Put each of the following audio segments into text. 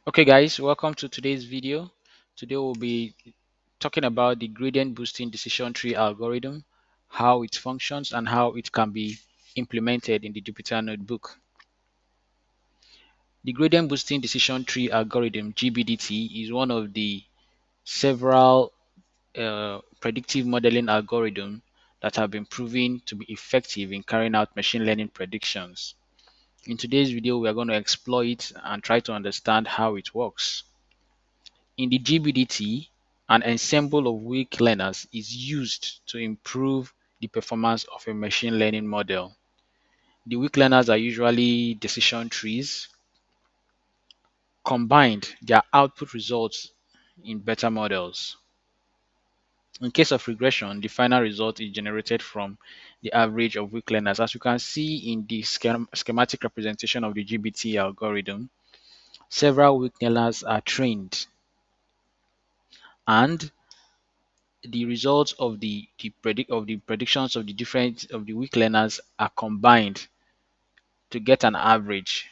Okay guys, welcome to today's video. Today we'll be talking about the gradient boosting decision tree algorithm, how it functions and how it can be implemented in the Jupyter notebook. The gradient boosting decision tree algorithm GBDT is one of the several predictive modeling algorithms that have been proven to be effective in carrying out machine learning predictions. In today's video, we are going to explore it and try to understand how it works. In the GBDT, an ensemble of weak learners is used to improve the performance of a machine learning model. The weak learners are usually decision trees. Combined, their output results in better models. In case of regression, the final result is generated from the average of weak learners. As you can see in the schematic representation of the GBT algorithm, several weak learners are trained, and the results of the predictions of the different of the weak learners are combined to get an average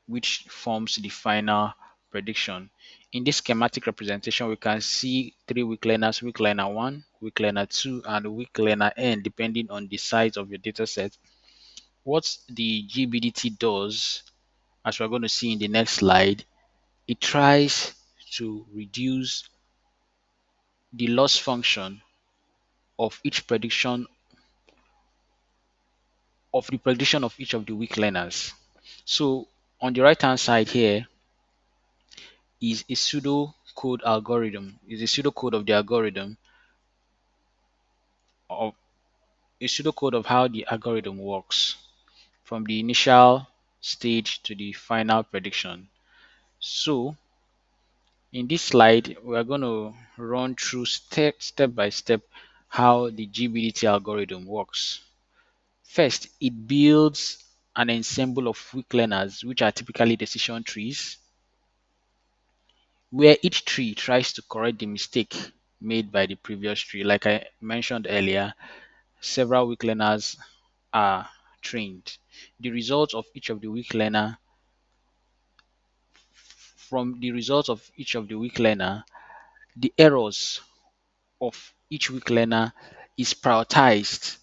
which forms the final prediction. In this schematic representation, we can see three weak learners: weak learner 1, weak learner 2, and weak learner n, depending on the size of your data set. What the GBDT does, as we're going to see in the next slide, it tries to reduce the loss function of each prediction of the prediction of each of the weak learners. So on the right hand side here is a pseudo code algorithm, is a pseudocode of the algorithm, of a pseudocode of how the algorithm works from the initial stage to the final prediction. So in this slide, we are going to run through step by step how the GBDT algorithm works. First, it builds an ensemble of weak learners, which are typically decision trees, where each tree tries to correct the mistake made by the previous tree. Like I mentioned earlier, several weak learners are trained. The results of each of the weak learner From the results of each of the weak learner, the errors of each weak learner is prioritized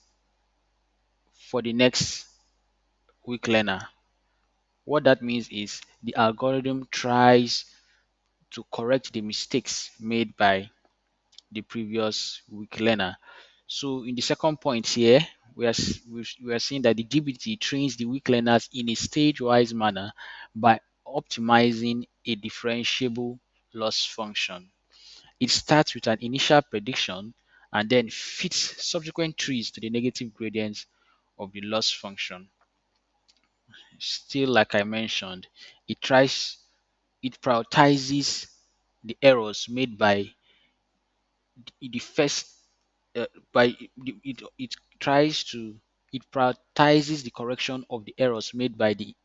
for the next weak learner. What that means is the algorithm tries to correct the mistakes made by the previous weak learner. So in the second point here, we are seeing that the GBT trains the weak learners in a stage-wise manner by optimizing a differentiable loss function. It starts with an initial prediction and then fits subsequent trees to the negative gradients of the loss function. Still, like I mentioned, it prioritizes the errors made by the first by it tries to it prioritizes the correction of the errors made by the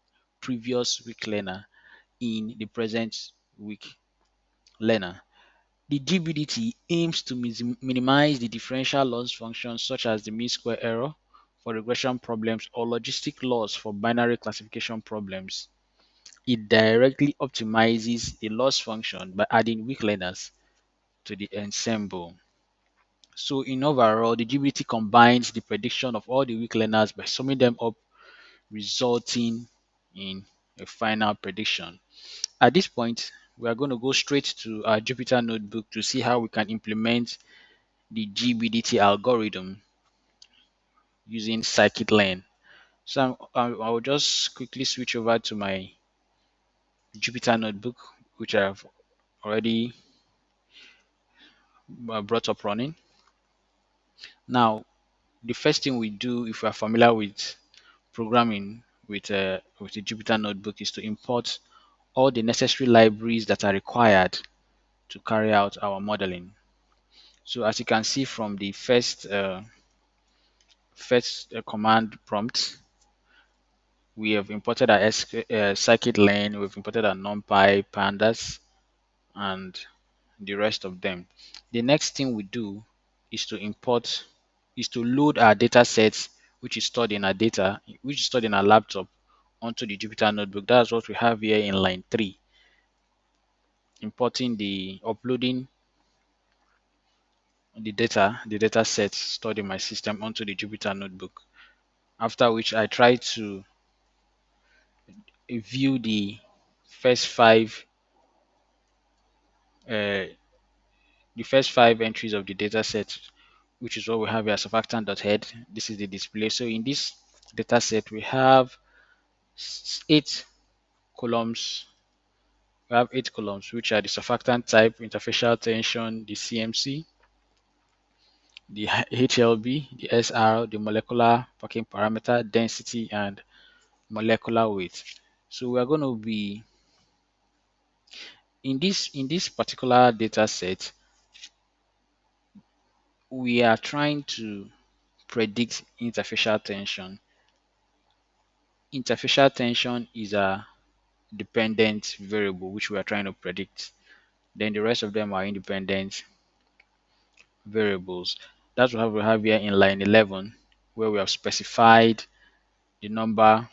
previous weak learner in the present weak learner. The GBDT aims to minimize the differential loss functions such as the mean square error for regression problems or logistic loss for binary classification problems. It directly optimizes the loss function by adding weak learners to the ensemble. So in overall, the GBT combines the prediction of all the weak learners by summing them up, resulting in a final prediction. At this point, we are going to go straight to our Jupyter notebook to see how we can implement the GBDT algorithm using Scikit-learn. So I will just quickly switch over to my Jupyter notebook, which I've already brought up running. Now, the first thing we do if we are familiar with programming with the Jupyter notebook is to import all the necessary libraries that are required to carry out our modeling. So as you can see from the first command prompt, we have imported our scikit-learn, we've imported our numpy, pandas, and the rest of them. The next thing we do is to load our data sets, which is stored in our laptop, onto the Jupyter notebook. That's what we have here in line 3. importing the uploading the data set stored in my system onto the Jupyter notebook. After which I try to view first five uh, the first five entries of the data set, which is what we have here, surfactant.head. This is the display. So in this data set, we have eight columns. We have eight columns, which are the surfactant type, interfacial tension, the CMC, the HLB, the SR, the molecular packing parameter, density, and molecular weight. So we are going to be in this particular data set, we are trying to predict interfacial tension. Interfacial tension is a dependent variable which we are trying to predict. Then the rest of them are independent variables. That's what we have here in line 11, where we have specified the number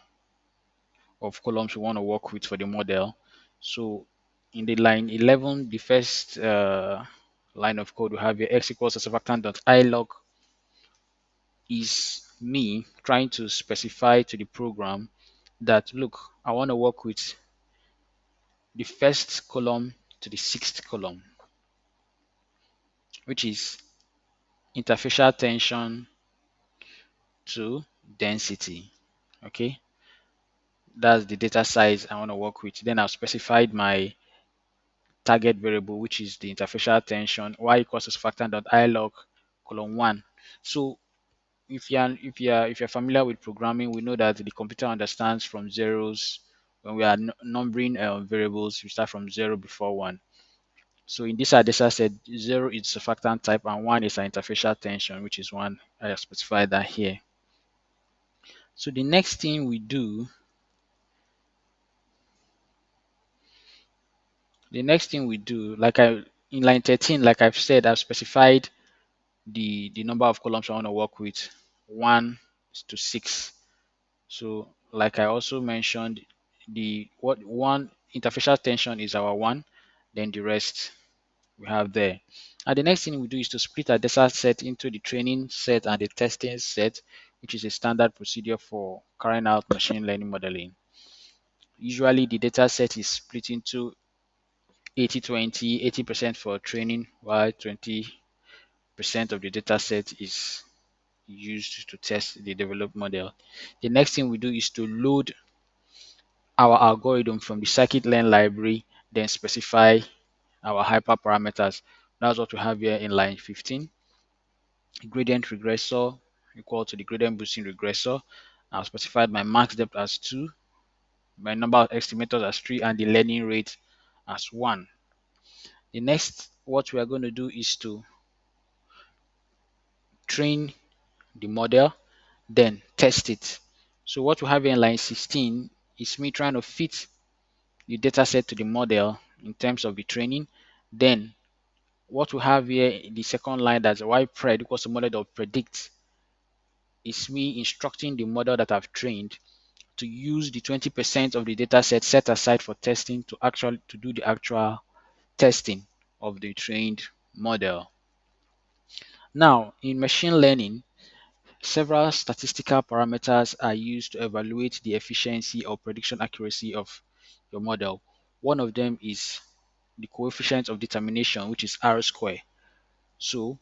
of columns we want to work with for the model. So in the line 11, the first line of code we have here, x equals to surfactant.ilog, is me trying to specify to the program that, look, I want to work with the first column to the sixth column, which is interfacial tension to density. Okay, that's the data size I want to work with. Then I've specified my target variable, which is the interfacial tension, y equals to surfactant.ilog column 1. So if you're familiar with programming, we know that the computer understands from zeros. When we are numbering variables, we start from 0 before 1. So in this data set, 0 is surfactant type and 1 is an interfacial tension, which is 1. I have specified that here. So the next thing we do, in line 13, like I've said, I've specified the number of columns I want to work with, 1 to 6. So like I also mentioned, the what one interfacial tension is our 1, then the rest we have there. And the next thing we do is to split our data set into the training set and the testing set, which is a standard procedure for carrying out machine learning modeling. Usually the data set is split into 80-20, 80% for training, while 20% of the data set is used to test the developed model. The next thing we do is to load our algorithm from the scikit-learn library, then specify our hyperparameters. That's what we have here in line 15. Gradient regressor equal to the gradient boosting regressor. I've specified my max depth as 2, my number of estimators as 3, and the learning rate as 1. The next, what we are going to do is to train the model, then test it. So what we have here in line 16 is me trying to fit the data set to the model in terms of the training. Then what we have here in the second line, that's ypred equals to model.predict, is me instructing the model that I've trained to use the 20% of the data set aside for testing to do the actual testing of the trained model. Now, in machine learning, several statistical parameters are used to evaluate the efficiency or prediction accuracy of your model. One of them is the coefficient of determination, which is R square. So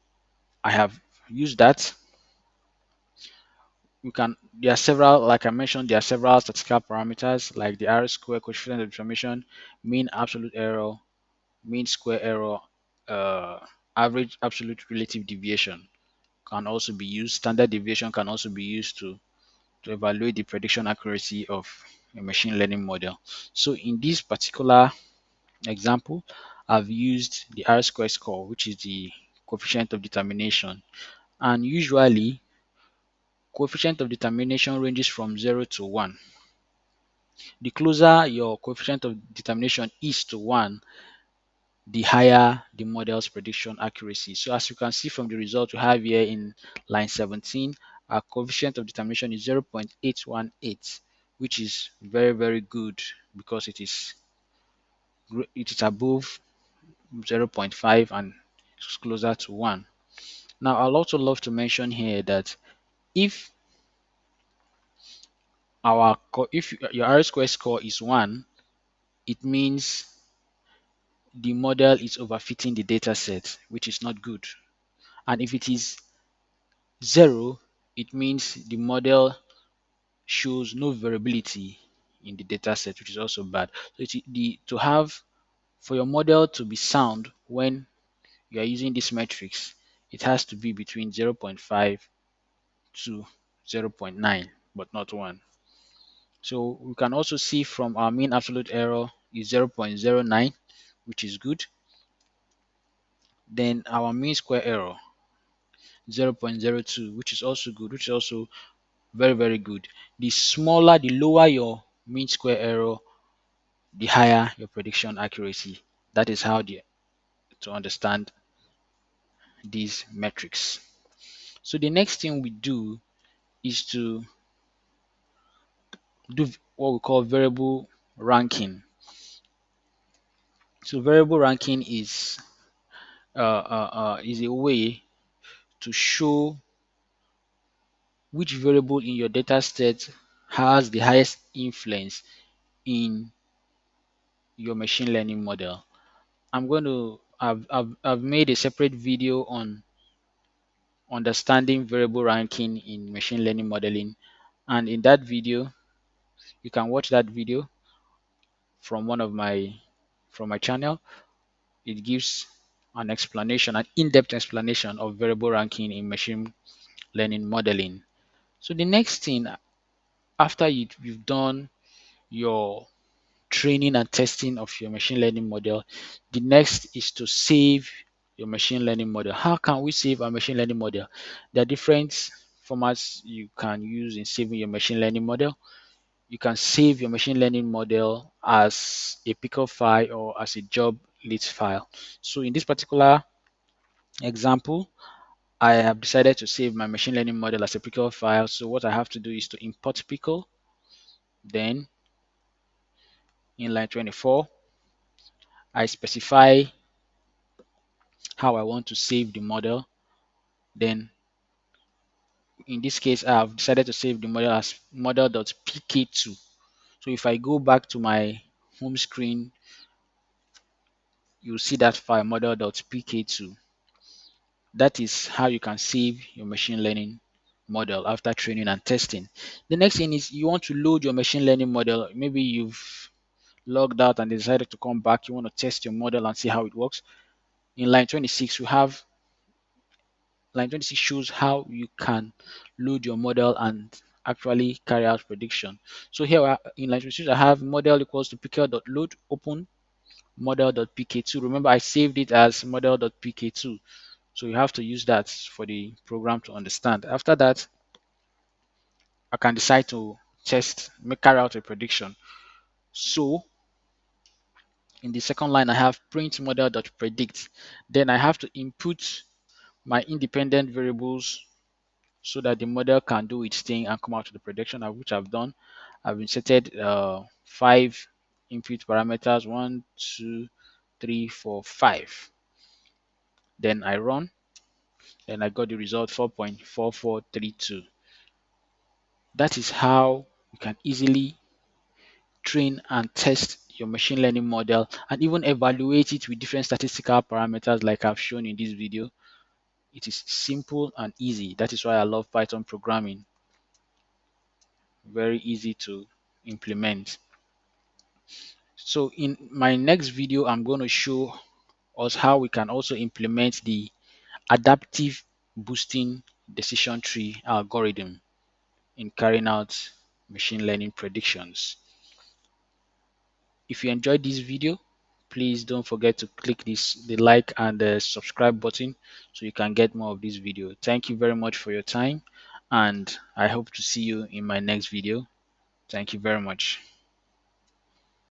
I have used that. There are several, like I mentioned, there are several statistical parameters like the R square, coefficient of determination, mean absolute error, mean square error, uh, average absolute relative deviation can also be used. Standard deviation can also be used to evaluate the prediction accuracy of a machine learning model. So in this particular example, I've used the R square score, which is the coefficient of determination. And usually, coefficient of determination ranges from 0 to 1. The closer your coefficient of determination is to 1, the higher the model's prediction accuracy. So as you can see from the result we have here in line 17, our coefficient of determination is 0.818, which is very, very good because it is above 0.5 and it's closer to 1. Now, I'll also love to mention here that if if your R-square score is 1, it means the model is overfitting the data set, which is not good. And if it is 0, it means the model shows no variability in the data set, which is also bad. So to have for your model to be sound when you are using this matrix, it has to be between 0.5 to 0.9, but not 1. So we can also see from our mean absolute error is 0.09, which is good. Then our mean square error 0.02, which is also good, which is also very, very good. The lower your mean square error, the higher your prediction accuracy. That is how to understand these metrics. So the next thing we do is to do what we call variable ranking. So variable ranking is a way to show which variable in your data set has the highest influence in your machine learning model. I've made a separate video on understanding variable ranking in machine learning modeling, and in that video you can watch that video from my channel. It gives an in-depth explanation of variable ranking in machine learning modeling. So the next thing after you've done your training and testing of your machine learning model, the next is to save your machine learning model. How can we save a machine learning model? There are different formats you can use in saving your machine learning model. You can save your machine learning model as a pickle file or as a job list file. So in this particular example, I have decided to save my machine learning model as a pickle file. So what I have to do is to import pickle. Then in line 24, I specify how I want to save the model. Then in this case, I have decided to save the model as model.pk2. So if I go back to my home screen, you'll see that file model.pk2. That is how you can save your machine learning model after training and testing. The next thing is you want to load your machine learning model. Maybe you've logged out and decided to come back. You want to test your model and see how it works. In line 26, line 26 shows how you can load your model and actually carry out prediction. So here in line 26, I have model equals to pickle.load, open model.pk2. Remember, I saved it as model.pk2. So you have to use that for the program to understand. After that, I can decide to carry out a prediction. So in the second line, I have print model.predict. Then I have to input my independent variables so that the model can do its thing and come out to the prediction, which I've done. I've inserted 5 input parameters, 1, 2, 3, 4, 5. Then I run, then I got the result 4.4432. That is how you can easily train and test your machine learning model and even evaluate it with different statistical parameters like I've shown in this video. It is simple and easy. That is why I love Python programming. Very easy to implement. So in my next video, I'm going to show us how we can also implement the adaptive boosting decision tree algorithm in carrying out machine learning predictions. If you enjoyed this video, please don't forget to click the like and the subscribe button so you can get more of this video. Thank you very much for your time, and I hope to see you in my next video. Thank you very much.